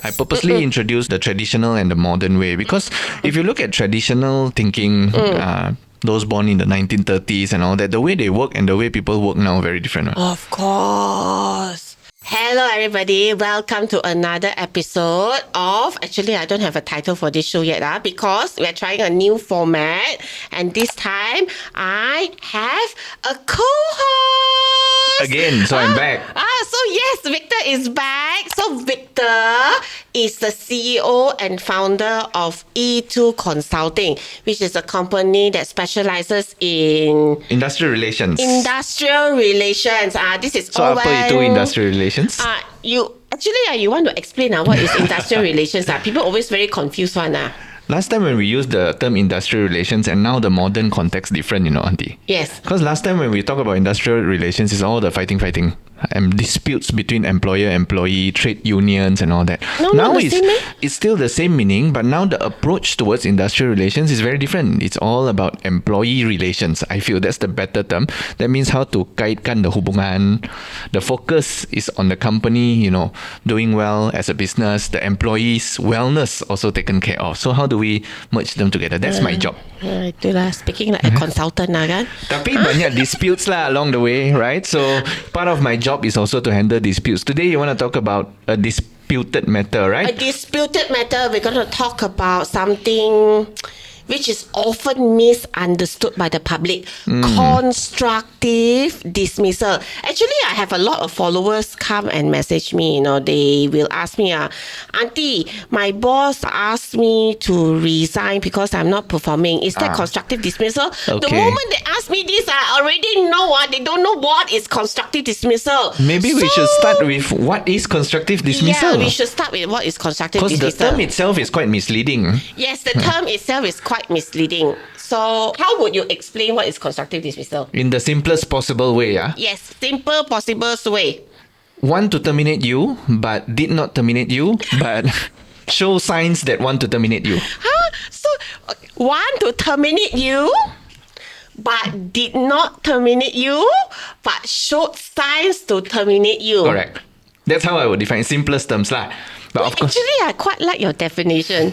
I purposely introduced the traditional and the modern way because if you look at traditional thinking, those born in the 1930s and all that, the way they work and the way people work now are very different. Of course. Hello everybody, welcome to another episode of, actually I don't have a title for this show yet because we're trying a new format and this time I have a co-host. Again, so I'm back. So yes, Victor is back. So Victor is the CEO and founder of EP2 Consulting, which is a company that specializes in Industrial relations. This is So all apa itu industrial relations? You want to explain what is industrial relations? People always very confused one. Last time when we used the term industrial relations and now the modern context different, Auntie. Yes. Because last time when we talk about industrial relations, it's all the fighting. And disputes between employer, employee, trade unions and all that. Now it's still the same meaning, but now the approach towards industrial relations is very different. It's all about employee relations. I feel that's the better term. That means how to kaitkan the hubungan. The focus is on the company, doing well as a business. The employees' wellness also taken care of. So how do we merge them together? That's my job. Itulah, speaking like a consultant kan. Tapi banyak disputes along the way, right? So part of my job is also to handle disputes. Today you want to talk about a disputed matter, right? A disputed matter, we're going to talk about something which is often misunderstood by the public. Constructive dismissal. Actually, I have a lot of followers come and message me. They will ask me, Auntie, my boss asked me to resign because I'm not performing. Is that constructive dismissal? Okay. The moment they ask me this, I already know they don't know what is constructive dismissal. Maybe we should start with what is constructive dismissal. Yeah, we should start with what is constructive dismissal. Because the term itself is quite misleading. Yes, the term itself is quite misleading. So, how would you explain what is constructive dismissal? In the simplest possible way, Yes, simple possible way. Want to terminate you, but did not terminate you, but show signs that want to terminate you. So, want to terminate you, but did not terminate you, but showed signs to terminate you. Correct. That's how I would define simplest terms lah. But of course, actually, I quite like your definition.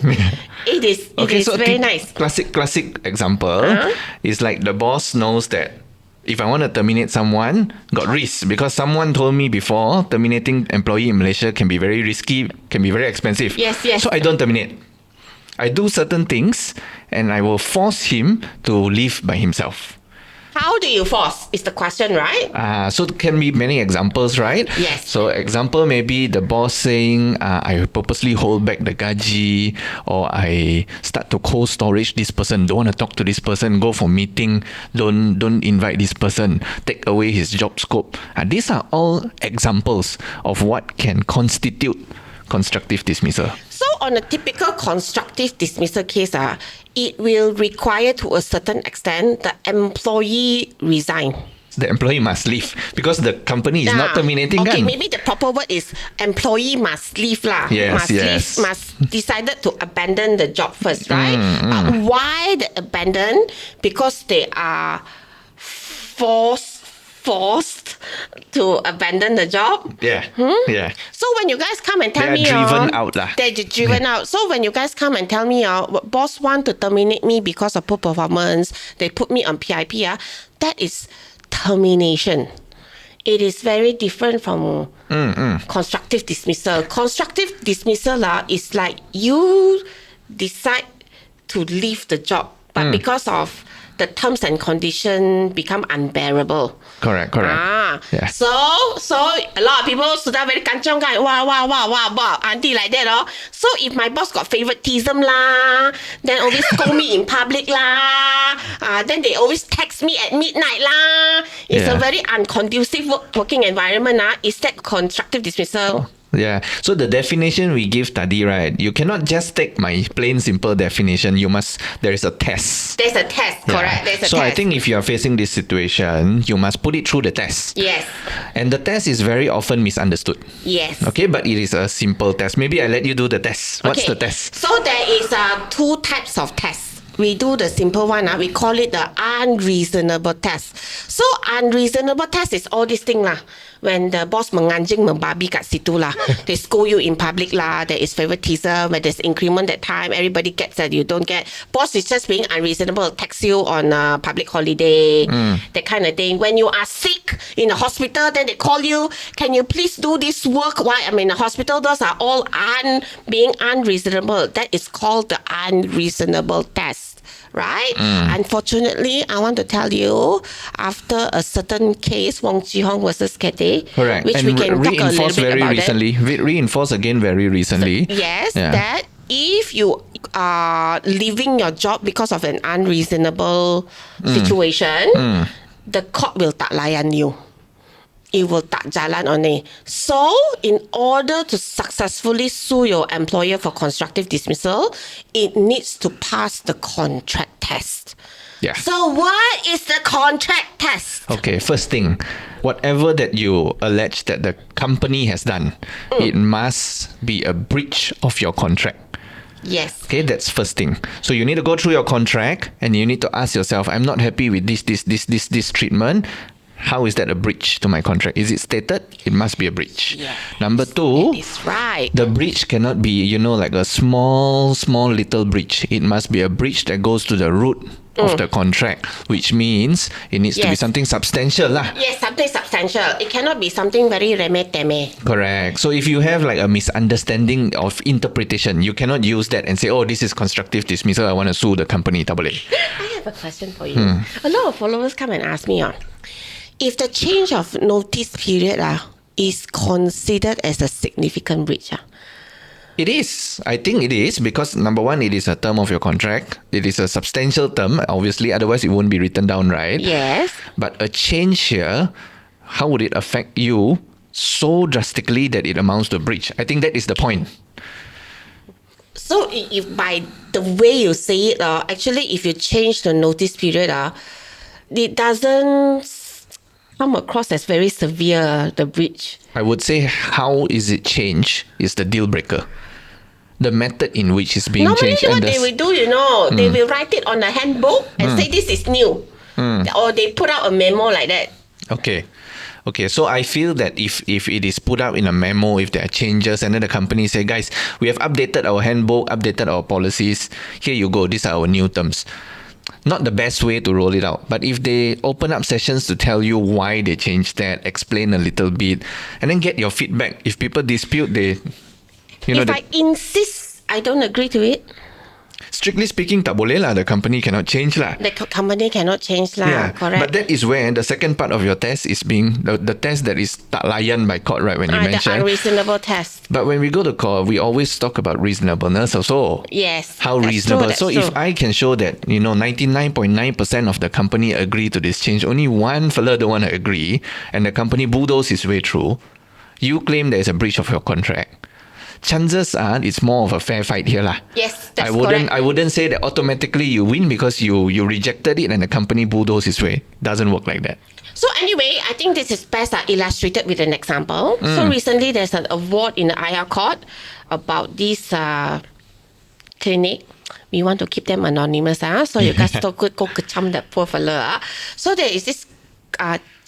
It is very nice. Classic example is like the boss knows that if I want to terminate someone, got risk because someone told me before terminating employee in Malaysia can be very risky, can be very expensive. Yes. So I don't terminate. I do certain things and I will force him to leave by himself. How do you force is the question, right? So it can be many examples, right? Yes. So example maybe the boss saying, I purposely hold back the gaji, or I start to cold storage this person, don't want to talk to this person, go for meeting, don't invite this person, take away his job scope. These are all examples of what can constitute constructive dismissal. So on a typical constructive dismissal case, it will require to a certain extent the employee resign. The employee must leave because the company is not terminating. Okay, maybe the proper word is employee must leave lah. Yes. Must decided to abandon the job first, right? But why the abandon? Because they are forced to abandon the job. Yeah. So when you guys come and tell me, they're driven out lah. They're driven out. So when you guys come and tell me, boss want to terminate me because of poor performance, they put me on PIP. That is termination. It is very different from constructive dismissal. Constructive dismissal is like you decide to leave the job, but because of the terms and conditions become unbearable. Correct. Yeah. So a lot of people sudah very kanchiong kan. Wow, auntie like that. So if my boss got favoritism lah, then always scold me in public lah, then they always text me at midnight lah. It's a very unconducive working environment. Is that constructive dismissal? Yeah. So the definition we give tadi, right? You cannot just take my plain simple definition. There is a test. There's a test, correct? There's a test. So I think if you are facing this situation, you must put it through the test. Yes. And the test is very often misunderstood. Yes. Okay, but it is a simple test. Maybe I let you do the test. What's the test? So there is two types of tests. We do the simple one. We call it the unreasonable test. So unreasonable test is all this thing lah. when the boss menganjing membabi kat situ lah. They scold you in public lah. There is favoritism. When there's increment that time, everybody gets that you don't get. Boss is just being unreasonable. Tax you on a public holiday. That kind of thing. When you are sick in a hospital, then they call you. Can you please do this work? Why? I mean, the hospital, those are all being unreasonable. That is called the unreasonable test. Right? Unfortunately, I want to tell you, after a certain case, Wong Ji Hong versus Cathay, Correct. which and we can talk a little reinforced bit very about recently. Reinforced again very recently. Yes, that if you are leaving your job because of an unreasonable situation, the court will tak layan you. It will tak jalan on it. So, in order to successfully sue your employer for constructive dismissal, it needs to pass the contract test. Yeah. So, what is the contract test? Okay, first thing, whatever that you allege that the company has done, it must be a breach of your contract. Yes. Okay, that's first thing. So you need to go through your contract and you need to ask yourself, I'm not happy with this treatment. How is that a breach to my contract? Is it stated? It must be a breach. Yes, Number two, that is right. the breach cannot be, like a small little breach. It must be a breach that goes to the root of the contract, which means it needs to be something substantial lah. Yes, something substantial. It cannot be something very reme-teme. Correct. So if you have like a misunderstanding of interpretation, you cannot use that and say, oh, this is constructive dismissal, I want to sue the company. Tak boleh. I have a question for you. A lot of followers come and ask me, if the change of notice period is considered as a significant breach. It is. I think it is because number one, it is a term of your contract. It is a substantial term, obviously. Otherwise, it won't be written down, right? Yes. But a change here, how would it affect you so drastically that it amounts to a breach? I think that is the point. So, if by the way you say it, actually, if you change the notice period, it doesn't come across as very severe, the breach. I would say how is it changed is the deal breaker. The method in which it's being Normally, changed. what they will do, they will write it on a handbook and say this is new. Or they put out a memo like that. Okay, so I feel that if it is put out in a memo, if there are changes, and then the company say, guys, we have updated our handbook, updated our policies, here you go, these are our new terms. Not the best way to roll it out. But if they open up sessions to tell you why they changed that, explain a little bit, and then get your feedback. If people dispute, I insist I don't agree to it, strictly speaking, tak boleh lah. The company cannot change lah. the company cannot change lah. Correct. But that is where the second part of your test is being the test that is tak layan by court, right? When you the mentioned unreasonable test. But when we go to court, we always talk about reasonableness also. Yes. How that's reasonable. True, so that's if true. I can show that, 99.9% of the company agree to this change, only one fella don't want to agree, and the company bulldoze his way through, you claim there is a breach of your contract. Chances are it's more of a fair fight here lah. Yes, that's I correct. wouldn't say that automatically you win because you rejected it and the company bulldozed his way. Doesn't work like that. So anyway, I think this is best illustrated with an example. So recently there's an award in the IR court about this clinic. We want to keep them anonymous. So you guys don't go kecam that poor fella. So there is this,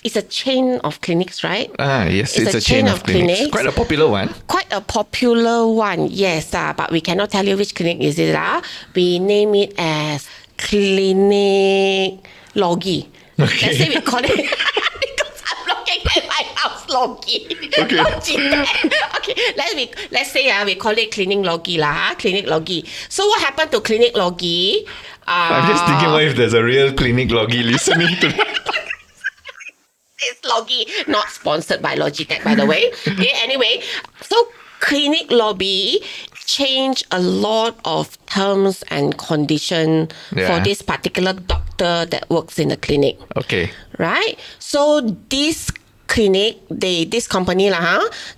it's a chain of clinics, right? Yes, it's a chain of clinics. Quite a popular one. Quite a popular one, yes. But we cannot tell you which clinic is it. We name it as Clinic Logi. Okay. Let's say we call it because I'm looking at my house Logi. Okay. Okay. Let's say we call it Clinic Logi lah. Clinic Logi. So what happened to Clinic Logi? I'm just thinking, what if there's a real Clinic Logi listening to It's Logi, not sponsored by Logitech, by the way. Okay, anyway, so Clinic Lobby changed a lot of terms and condition for this particular doctor that works in the clinic. Okay. Right? So this clinic, this company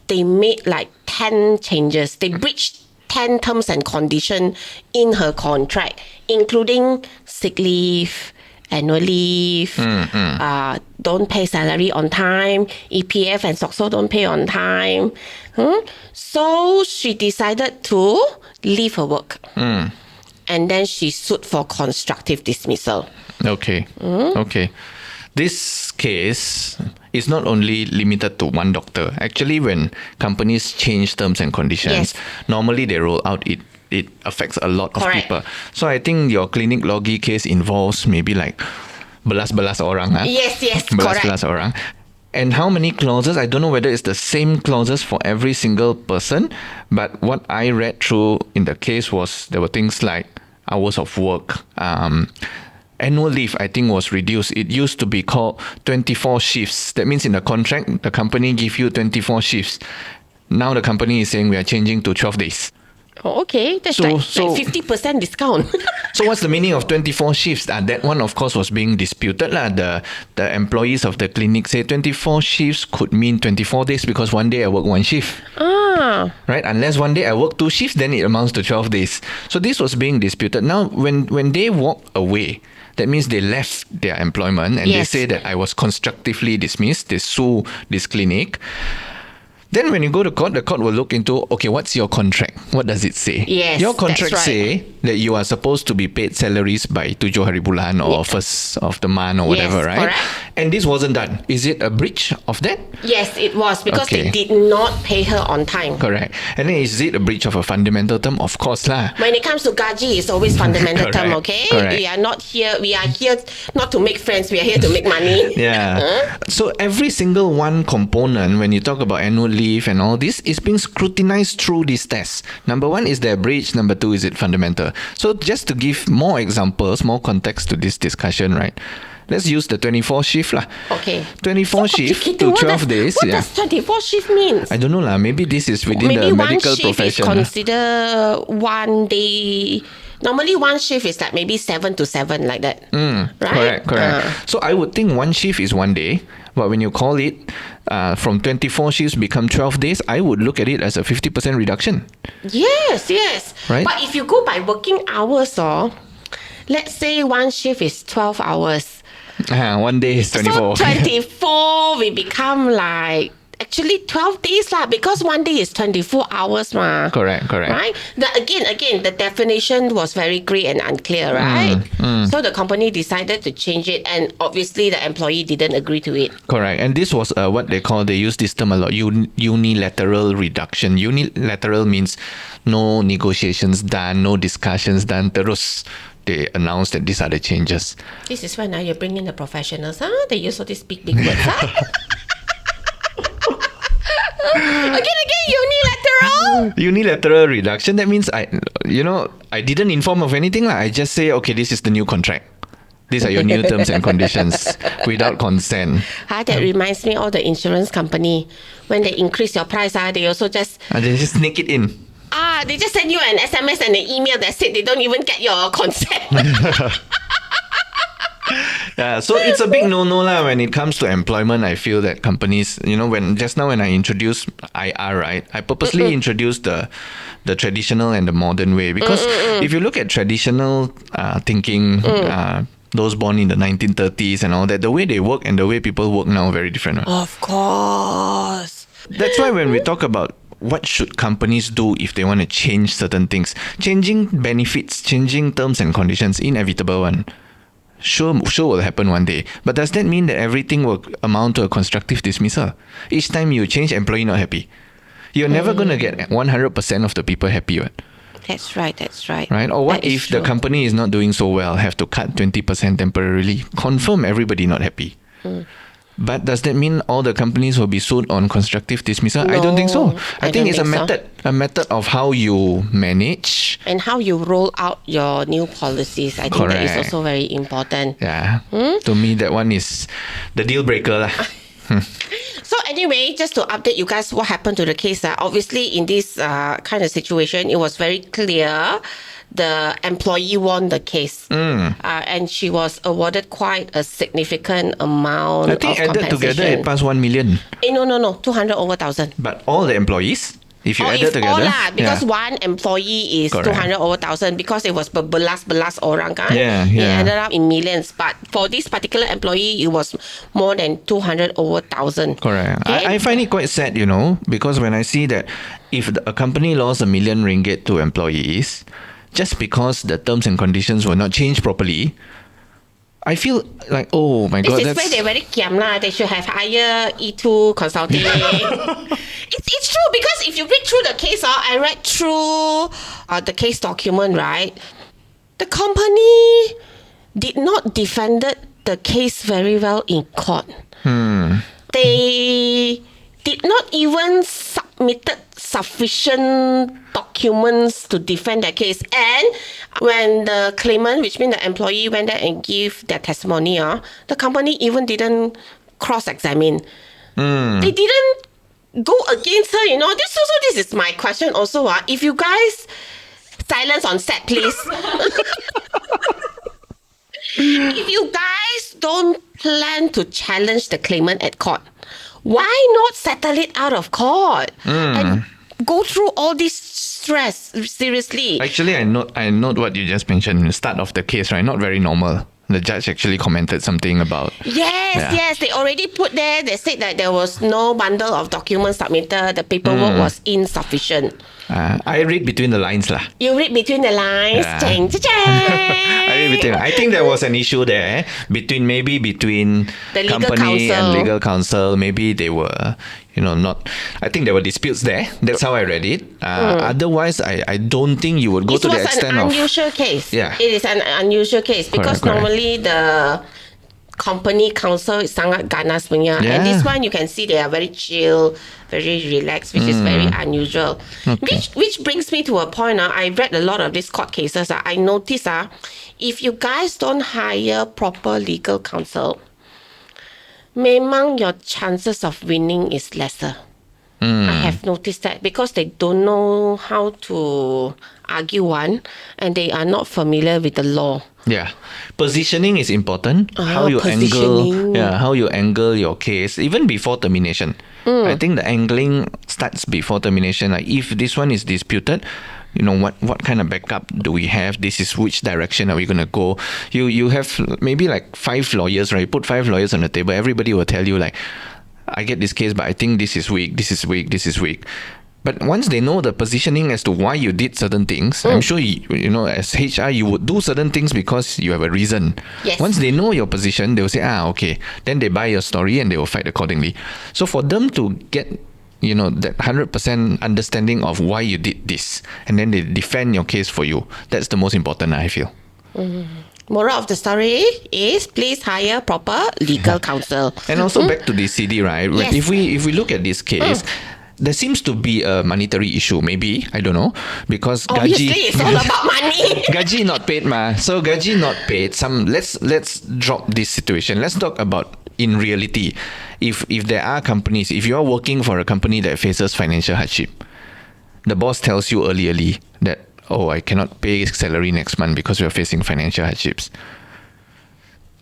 they made like 10 changes. They breached 10 terms and condition in her contract, including sick leave, annual leave, don't pay salary on time, EPF and SOCSO don't pay on time. So she decided to leave her work. And then she sued for constructive dismissal. Okay. Okay. This case, it's not only limited to one doctor. Actually, when companies change terms and conditions, Yes. normally they roll out it affects a lot of Correct. people. So I think your clinic logi case involves maybe like belas-belas orang. Yes, Belas-belas orang. And how many clauses? I don't know whether it's the same clauses for every single person, but what I read through in the case was there were things like hours of work, annual leave, I think, was reduced. It used to be called 24 shifts. That means in the contract, the company give you 24 shifts. Now the company is saying we are changing to 12 days. Oh, okay, that's So- like so- 50% discount. So what's the meaning of 24 shifts? That one, of course, was being disputed. The employees of the clinic say 24 shifts could mean 24 days because one day I work one shift. Right? Unless one day I work two shifts, then it amounts to 12 days. So this was being disputed. Now, when they walk away, that means they left their employment and Yes. they say that I was constructively dismissed. They sue this clinic. Then when you go to court, the court will look into, okay, what's your contract? What does it say? Yes, Your contract that's right. say that you are supposed to be paid salaries by 7 hari bulan or first of the month or whatever, Yes, right? correct. And this wasn't done. Is it a breach of that? Yes, it was because Okay. they did not pay her on time. Correct. And then is it a breach of a fundamental term? Of course lah. When it comes to gaji, it's always fundamental term, Correct, okay? correct. We are here not to make friends, we are here to make money. Yeah. So every single one component, when you talk about annual leave and all this, is being scrutinized through these tests. Number one, is there a breach? Number two, is it fundamental? So just to give more examples, more context to this discussion, right? Let's use the 24 shift lah. Okay. 24 shift Complicated. to What 12 does- days. What Yeah. does 24 shift mean? I don't know lah. Maybe this is within Maybe the one medical shift profession. is considered one day. Normally, one shift is like maybe 7 to 7, like that. Right? Correct. So I would think one shift is one day, but when you call it from 24 shifts become 12 days, I would look at it as a 50% reduction. Yes. Right? But if you go by working hours, let's say one shift is 12 hours. One day is 24. So 24 will become like actually 12 days lah, because one day is 24 hours ma. Correct. Right? Again, the definition was very grey and unclear, right? So the company decided to change it, and obviously the employee didn't agree to it. Correct. And this was what they use this term a lot, unilateral reduction. Unilateral means no negotiations done, no discussions done. Terus they announced that these are the changes. This is when now you bring in the professionals, They use all these big words, Again, unilateral. Unilateral reduction, that means I didn't inform of anything lah. I just say, okay, this is the new contract. These are your new terms and conditions without consent. That reminds me of the insurance company. When they increase your price, they also just And they just sneak it in. they just send you an SMS and an email that said they don't even get your consent. Yeah, so it's a big no-no lah when it comes to employment. I feel that companies, when I introduced IR, right, I purposely introduced the traditional and the modern way, because if you look at traditional thinking, those born in the 1930s and all that, the way they work and the way people work now are very different. Right? Of course. That's why when we talk about what should companies do if they want to change certain things, changing benefits, changing terms and conditions, inevitable one. Sure will happen one day. But does that mean that everything will amount to a constructive dismissal? Each time you change, employee not happy. You're never going to get 100% of the people happy. Right? That's right. Right? Or what That is if the true. company is not doing so well, have to cut 20% temporarily? Confirm everybody not happy. But does that mean all the companies will be sued on constructive dismissal? I don't think so. No, I I think don't it's think so. a method of how you manage. And how you roll out your new policies, I think that is Correct. also very important. Yeah. To me, that one is the deal breaker lah. So anyway, just to update you guys what happened to the case. Obviously, in this kind of situation, it was very clear the employee won the case. And she was awarded quite a significant amount I think of added together compensation. it passed 1 million. No, 200 over 1,000. But all the employees, if you added It's together, all lah, because yeah. one employee is Correct. 200 over 1,000 because it was belas orang kan. Yeah, It yeah. ended up in millions. But for this particular employee, it was more than 200 over 1,000. Correct. Okay? I find it quite sad, because when I see that if a company lost ringgit 1 million to employees, just because the terms and conditions were not changed properly, I feel like, oh my God, This is where they're very kiam lah. They should have higher E2 consulting. It's true, because if you read through the case, I read through the case document, right? The company did not defend the case very well in court. They did not even submitted sufficient documents to defend their case. And when the claimant, which means the employee, went there and give their testimony, the company even didn't cross-examine. They didn't go against her, This is my question also. If you guys, silence on set, please. If you guys don't plan to challenge the claimant at court, why not settle it out of court and go through all this stress? Seriously. Actually, I note what you just mentioned in the start of the case, right? Not very normal. The judge actually commented something about... Yes. They already put there, they said that there was no bundle of documents submitted. The paperwork was insufficient. I read between the lines lah. You read between the lines? Yeah. Chang, chang, chang. I read between. I think there was an issue there between the legal company counsel and legal counsel. Maybe they were, not... I think there were disputes there. That's how I read it. Otherwise, I don't think you would go to the extent of... It was an unusual case. Yeah. It is an unusual case because Correct. normally the company counsel is sangat ganas punya. Yeah. And this one you can see they are very chill, very relaxed, which is very unusual. Okay. Which brings me to a point. I read a lot of these court cases. I notice if you guys don't hire proper legal counsel, memang your chances of winning is lesser. I have noticed that because they don't know how to argue one and they are not familiar with the law. Yeah, positioning is important. How you angle your case, even before termination. I think the angling starts before termination. Like if this one is disputed, what kind of backup do we have? This is which direction are we going to go? You have maybe like 5 lawyers, right? You put 5 lawyers on the table. Everybody will tell you like, I get this case, but I think this is weak, this is weak, this is weak. But once they know the positioning as to why you did certain things, I'm sure as HR you would do certain things because you have a reason. Yes. Once they know your position, they will say, okay. Then they buy your story and they will fight accordingly. So for them to get that 100% understanding of why you did this, and then they defend your case for you, that's the most important, I feel. Moral of the story is please hire proper legal counsel. And also back to the CD, right? Yes. If we look at this case, there seems to be a monetary issue, maybe, I don't know, because Obviously, gaji, it's all about money. gaji not paid ma. So gaji not paid. Let's drop this situation. Let's talk about in reality. If there are companies, if you are working for a company that faces financial hardship, the boss tells you early that, I cannot pay salary next month because we are facing financial hardships.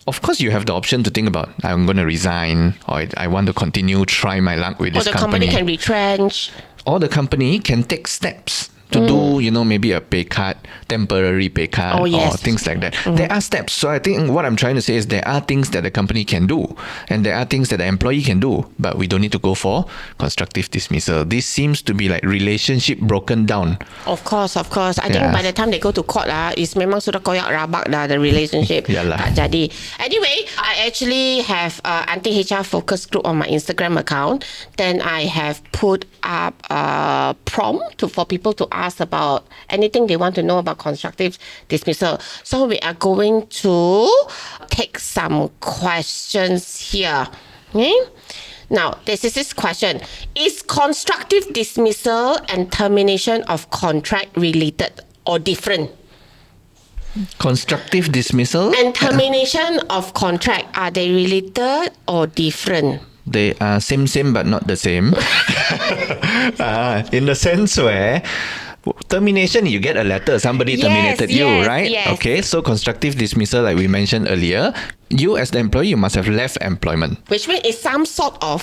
Of course, you have the option to think about, I'm going to resign, or I want to continue, try my luck with Or this the company. company can retrench. Or the company can take steps to do, maybe a pay cut, temporary pay cut, Oh, yes. or things like that. There are steps. So I think what I'm trying to say is there are things that the company can do, and there are things that the employee can do, but we don't need to go for constructive dismissal. This seems to be like relationship broken down. Of course. I think by the time they go to court, is memang sudah koyak rabak dah, the relationship. Yalah. Tak jadi. Anyway, I actually have AuntyHR focus group on my Instagram account. Then I have put up a prompt for people to ask about anything they want to know about constructive dismissal. So we are going to take some questions here. Okay? Now, this is this question. Is constructive dismissal and termination of contract related or different? Constructive dismissal? And termination of contract, are they related or different? They are same but not the same. In the sense where termination, you get a letter, somebody terminated you, right? Yes. Okay, so constructive dismissal, like we mentioned earlier, you as the employee, you must have left employment. Which means it's some sort of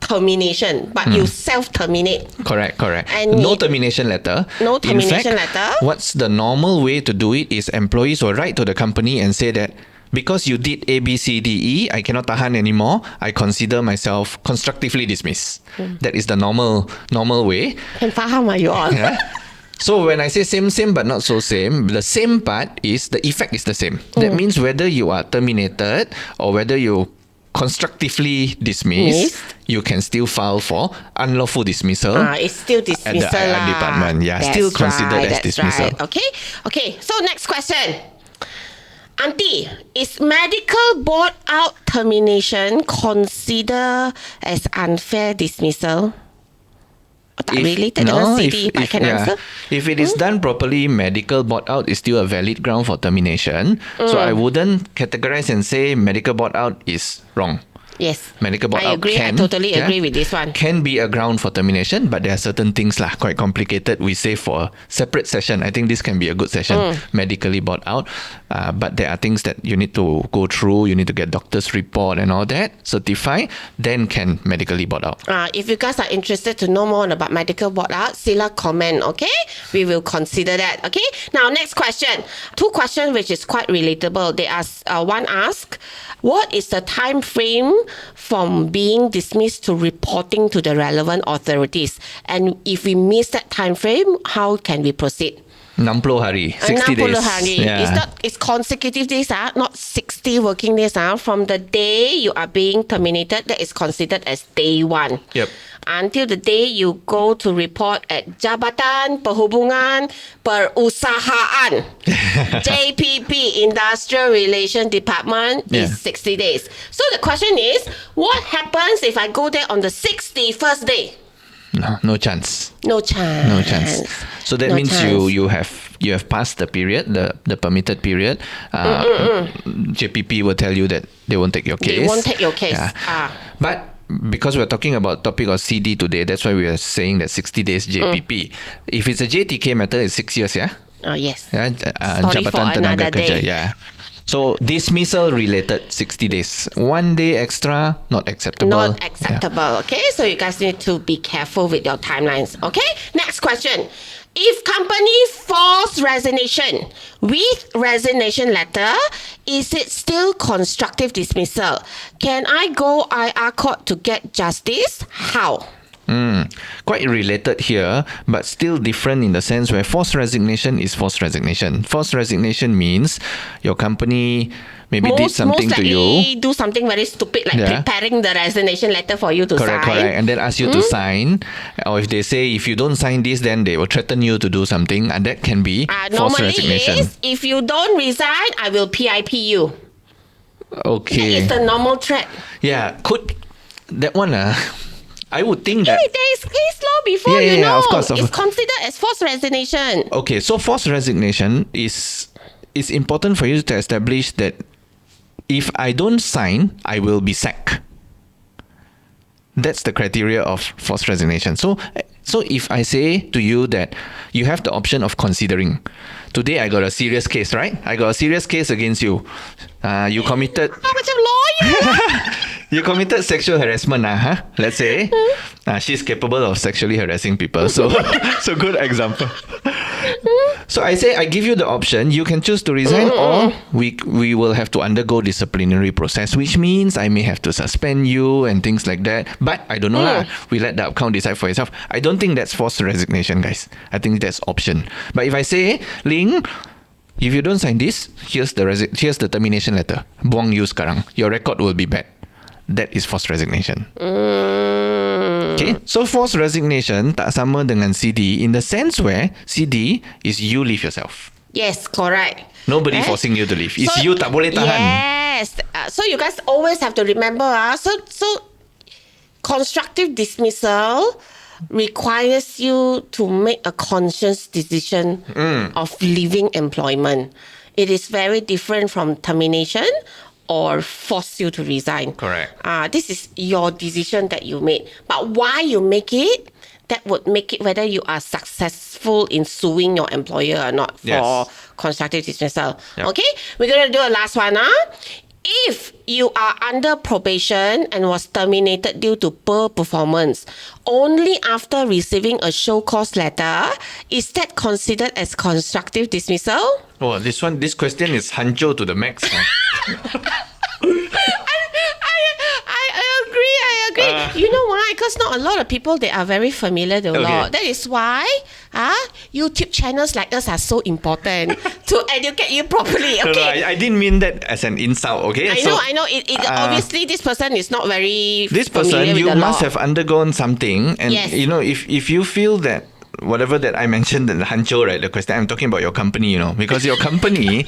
termination, but you self-terminate. Correct. And No termination letter. No termination In fact, letter. what's the normal way to do it is employees will write to the company and say that because you did A, B, C, D, E, I cannot tahan anymore. I consider myself constructively dismissed. That is the normal way. Can faham you all? Yeah. So when I say same but not so same, the same part is the effect is the same. That means whether you are terminated or whether you constructively dismissed, you can still file for unlawful dismissal. It's still dismissal at the IR department. Yeah, That's still considered as that's dismissal. Right. Okay. So next question. Auntie, is medical board out termination considered as unfair dismissal? Tak related dengan CD, but can answer. If it is done properly, medical board out is still a valid ground for termination. So I wouldn't categorize and say medical board out is wrong. Yes. Medical board I out agree. can, I totally agree with this one. Can be a ground for termination, but there are certain things quite complicated. We say for a separate session. I think this can be a good session, medically bought out. But there are things that you need to go through. You need to get doctor's report and all that, certify, then can medically bought out. If you guys are interested to know more about medical board out, sila comment, okay? We will consider that, okay? Now, next question. 2 questions which is quite relatable. They ask, one ask, what is the time frame from being dismissed to reporting to the relevant authorities? And if we miss that time frame, how can we proceed? 60 hari, 60 days. 60 hari. Yeah. It's consecutive days, not 60 working days. From the day you are being terminated, that is considered as day 1. Yep. Until the day you go to report at Jabatan Perhubungan Perusahaan, JPP, Industrial Relations Department, is 60 days. So the question is, what happens if I go there on the 61st day? No chance. No chance. No chance. So that means you have passed the period, the permitted period. JPP will tell you that they won't take your case. They won't take your case. Yeah. But because we're talking about topic of CD today, that's why we are saying that 60 days JPP. If it's a JTK matter, it's 6 years, yeah? Oh, yes. Yeah, Sorry for another day. Yeah. So dismissal related 60 days. 1 day extra, not acceptable. Not acceptable, okay? So you guys need to be careful with your timelines, okay? Next question. If company force resignation with resignation letter, is it still constructive dismissal? Can I go IR court to get justice? How? Quite related here, but still different in the sense where forced resignation is forced resignation. Forced resignation means your company maybe did something to you. Do something very stupid like preparing the resignation letter for you to sign. Correct. And then ask you to sign. Or if they say if you don't sign this, then they will threaten you to do something, and that can be forced resignation. Normally, if you don't resign, I will PIP you. Okay. That is the normal threat. Yeah, that one. I would think that there is case law before, of course. It's considered as forced resignation. Okay, so forced resignation is important for you to establish that if I don't sign, I will be sacked. That's the criteria of forced resignation. So if I say to you that you have the option of considering, today I got a serious case, right? I got a serious case against you. You committed... Macam lawyer. You committed sexual harassment, let's say. She's capable of sexually harassing people. So good example. So I say I give you the option. You can choose to resign, or we will have to undergo disciplinary process, which means I may have to suspend you and things like that. But I don't know lah. We let the account decide for itself. I don't think that's forced resignation, guys. I think that's option. But if I say, Ling, if you don't sign this, here's the termination letter. Buang you sekarang. Your record will be bad. That is forced resignation. Okay, so forced resignation tak sama dengan CD in the sense where CD is you leave yourself. Yes, correct. Nobody forcing you to leave. It's you tak boleh tahan. Yes. So you guys always have to remember, so constructive dismissal requires you to make a conscious decision of leaving employment. It is very different from termination or force you to resign. Correct. This is your decision that you made. But why you make it, that would make it whether you are successful in suing your employer or not for constructive dismissal. Yep. Okay? We're going to do a last one. If you are under probation and was terminated due to poor performance only after receiving a show cause letter, is that considered as constructive dismissal? Oh, this question is hanjo to the max. I agree. You know why? because not a lot of people, they are very familiar with the law. That is why YouTube channels like us are so important to educate you properly. Okay. No, I didn't mean that as an insult. Okay. I know. It obviously this person is not very. This person, you must have undergone something, and you know, if you feel that. Whatever that I mentioned in the Hancho, right? The question I'm talking about your company, you know, because your company,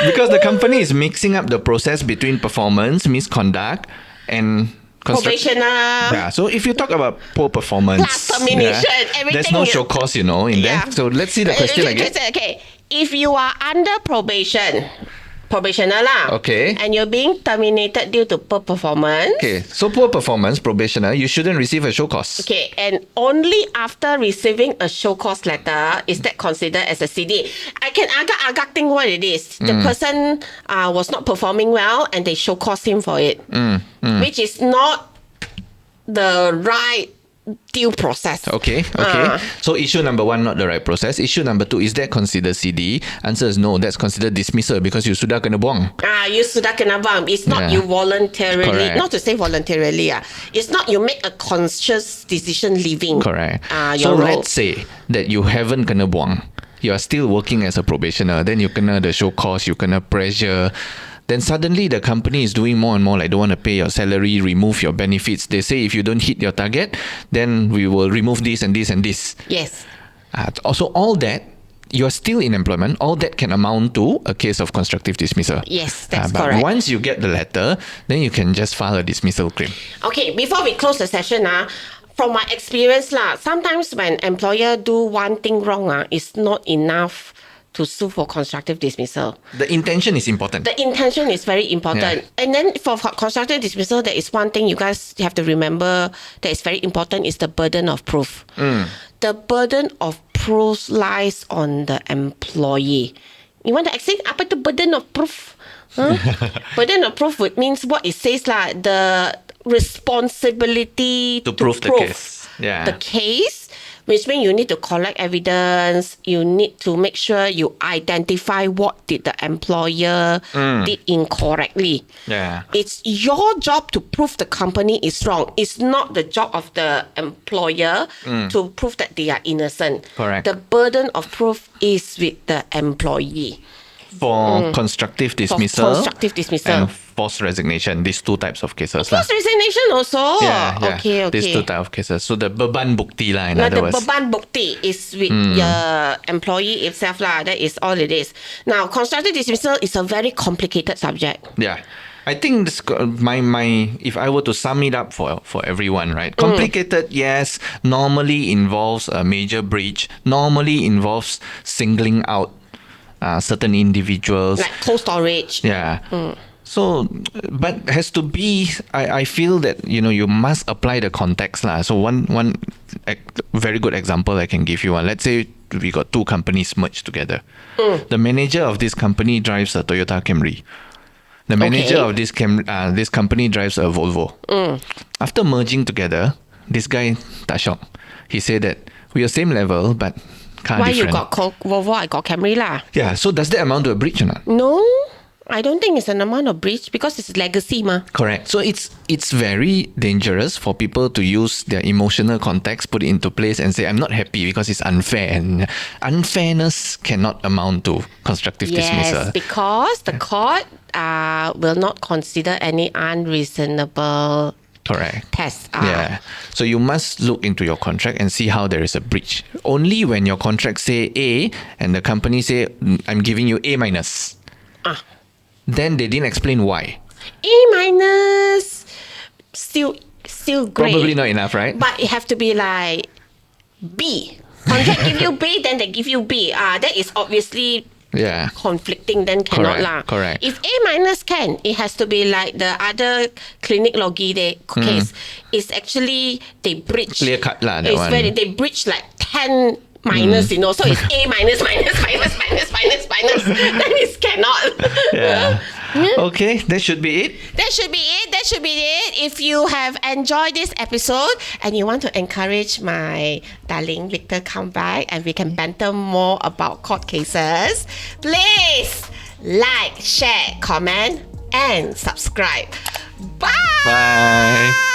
because the company is mixing up the process between performance, misconduct, and probationer. Yeah. So if you talk about poor performance, plus termination, everything. There's no show cause, you know, in there. So let's see the question again. Okay, if you are under probationer lah. Okay. And you're being terminated due to poor performance. Okay. So poor performance, probationer, you shouldn't receive a show cause. Okay. And only after receiving a show cause letter is that considered as a CD. I can agak think what it is. The person was not performing well and they show cause him for it. Which is not the right due process. Okay. So issue number 1, not the right process. Issue number 2, is that considered CD? Answer is no, that's considered dismissal because you sudah kena buang. You sudah kena buang. It's not you voluntarily. Correct. Not to say voluntarily. It's not you make a conscious decision leaving. Correct. Your so role. let's say that you haven't kena buang. You are still working as a probationer. Then you kena the show cause, you kena pressure. Then suddenly the company is doing more and more like don't want to pay your salary, remove your benefits. They say if you don't hit your target, then we will remove this and this and this. Yes. So all that, you are still in employment. All that can amount to a case of constructive dismissal. Yes, that's but correct. Once you get the letter, then you can just file a dismissal claim. Okay, before we close the session, from my experience, sometimes when employer do one thing wrong, it's not enough to sue for constructive dismissal. The intention is important. The intention is very important. Yeah. And then for constructive dismissal, there is one thing you guys have to remember that is very important is the burden of proof. The burden of proof lies on the employee. You want to explain apa tu burden of proof? Burden of proof means what it says the responsibility to prove the case. Yeah. The case, which means you need to collect evidence. You need to make sure you identify what did the employer did incorrectly. Yeah. It's your job to prove the company is wrong. It's not the job of the employer to prove that they are innocent. Correct. The burden of proof is with the employee. For constructive dismissal, and forced resignation, these 2 types of cases. Forced resignation also? Yeah. Okay. These 2 types of cases. So the beban bukti lah, in other words. The beban bukti is with the employee itself lah. That is all it is. Now, constructive dismissal is a very complicated subject. Yeah. I think this, my if I were to sum it up for everyone, right? Complicated, yes. Normally involves a major breach. Normally involves singling out certain individuals, like cold storage. Yeah. So, but has to be. I feel that you must apply the context lah. So one very good example I can give you. Let's say we got 2 companies merged together. The manager of this company drives a Toyota Camry. The manager of this company drives a Volvo. After merging together, this guy tak shock. He said that we are same level, but car Why different. you got Volvo, I got Camry lah? Yeah, so does that amount to a breach or not? No, I don't think it's an amount of breach because it's legacy ma. Correct. So it's very dangerous for people to use their emotional context, put it into place and say, I'm not happy because it's unfair. And unfairness cannot amount to constructive dismissal. Yes, because the court will not consider any unreasonable Correct. test. Yeah. So you must look into your contract and see how there is a breach. Only when your contract say A and the company say, I'm giving you A minus. Then they didn't explain why. A minus, still great. Probably not enough, right? But it have to be like B. Contract give you B, then they give you B. That is obviously conflicting, then cannot lah. Correct. If A minus can, it has to be like the other clinic logi case. It's actually they breach. Clear cut lah, that one. They breach like 10 minus, so it's A minus. Then it cannot. Yeah. Okay, that should be it. That should be it. If you have enjoyed this episode and you want to encourage my darling Victor come back and we can banter more about court cases, please like, share, comment and subscribe. Bye. Bye.